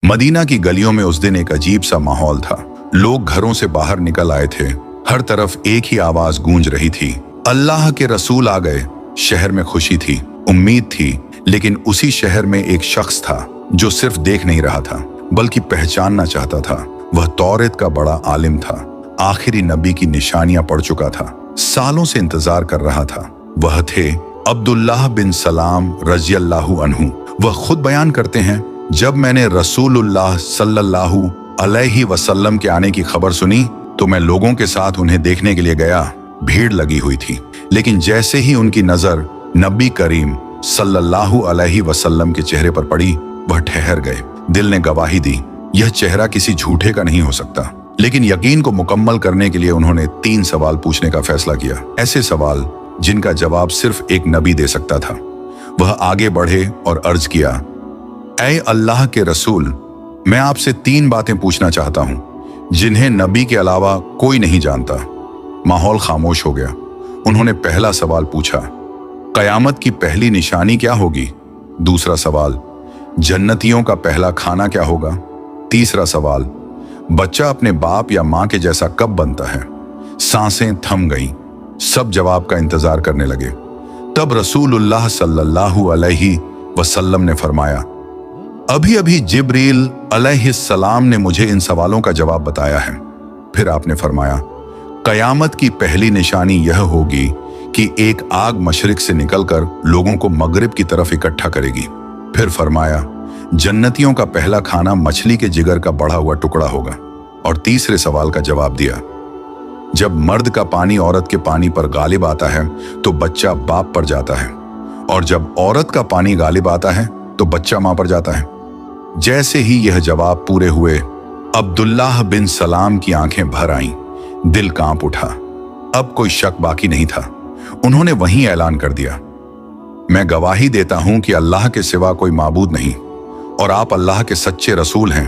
Medina की गलियों में उस दिन एक अजीब सा माहौल था। लोग घरों से बाहर निकल आए थे। हर तरफ एक ही आवाज गूंज रही थी, अल्लाह के रसूल आ गए। शहर में खुशी थी, उम्मीद थी, लेकिन उसी शहर में एक शख्स था जो सिर्फ देख नहीं रहा था बल्कि पहचानना चाहता था। वह तौरेत का बड़ा आलिम था, आखिरी नबी की निशानियां पढ़ चुका था, सालों से इंतजार कर रहा था। वह थे अब्दुल्लाह बिन सलाम रज़ियल्लाहु अन्हु। वह खुद बयान करते हैं, जब मैंने रसूलुल्लाह सल्लल्लाहु अलैहि वसल्लम के आने की खबर सुनी तो मैं लोगों के साथ उन्हें देखने के लिए गया। भीड़ लगी हुई थी, लेकिन जैसे ही उनकी नजर नबी करीम सल्लल्लाहु अलैहि वसल्लम के चेहरे पर पड़ी, वह ठहर गए। दिल ने गवाही दी, यह चेहरा किसी झूठे का नहीं हो सकता। लेकिन यकीन को मुकम्मल करने के लिए उन्होंने 3 सवाल पूछने का फैसला किया, ऐसे सवाल जिनका जवाब सिर्फ एक नबी दे सकता था। वह आगे बढ़े और अर्ज किया, ऐ अल्लाह के रसूल, मैं आपसे 3 बातें पूछना चाहता हूं जिन्हें नबी के अलावा कोई नहीं जानता। माहौल खामोश हो गया। उन्होंने पहला सवाल पूछा, कयामत की पहली निशानी क्या होगी? दूसरा सवाल, जन्नतियों का पहला खाना क्या होगा? तीसरा सवाल, बच्चा अपने बाप या मां के जैसा कब बनता है? सांसें थम गईं। सब जवाब का इंतजार करने लगे। तब रसूलुल्लाह सल्लल्लाहु अलैहि वसल्लम ने फरमाया, अभी अभी जिब्रील अलैहिस्सलाम ने मुझे इन सवालों का जवाब बताया है। फिर आपने फरमाया, कयामत की पहली निशानी यह होगी कि एक आग मशरिक से निकलकर लोगों को मगरिब की तरफ इकट्ठा करेगी। फिर फरमाया, जन्नतियों का पहला खाना मछली के जिगर का बढ़ा हुआ टुकड़ा होगा। और तीसरे सवाल का जवाब दिया, जब मर्द का पानी औरत के पानी पर गालिब आता है तो बच्चा बाप पर जाता है, और जब औरत का पानी गालिब आता है तो बच्चा मां पर जाता है। जैसे ही यह जवाब पूरे हुए, अब्दुल्लाह बिन सलाम की आंखें भर आईं, दिल कांप उठा। अब कोई शक बाकी नहीं था। उन्होंने वहीं ऐलान कर दिया, मैं गवाही देता हूं कि अल्लाह के सिवा कोई माबूद नहीं और आप अल्लाह के सच्चे रसूल हैं।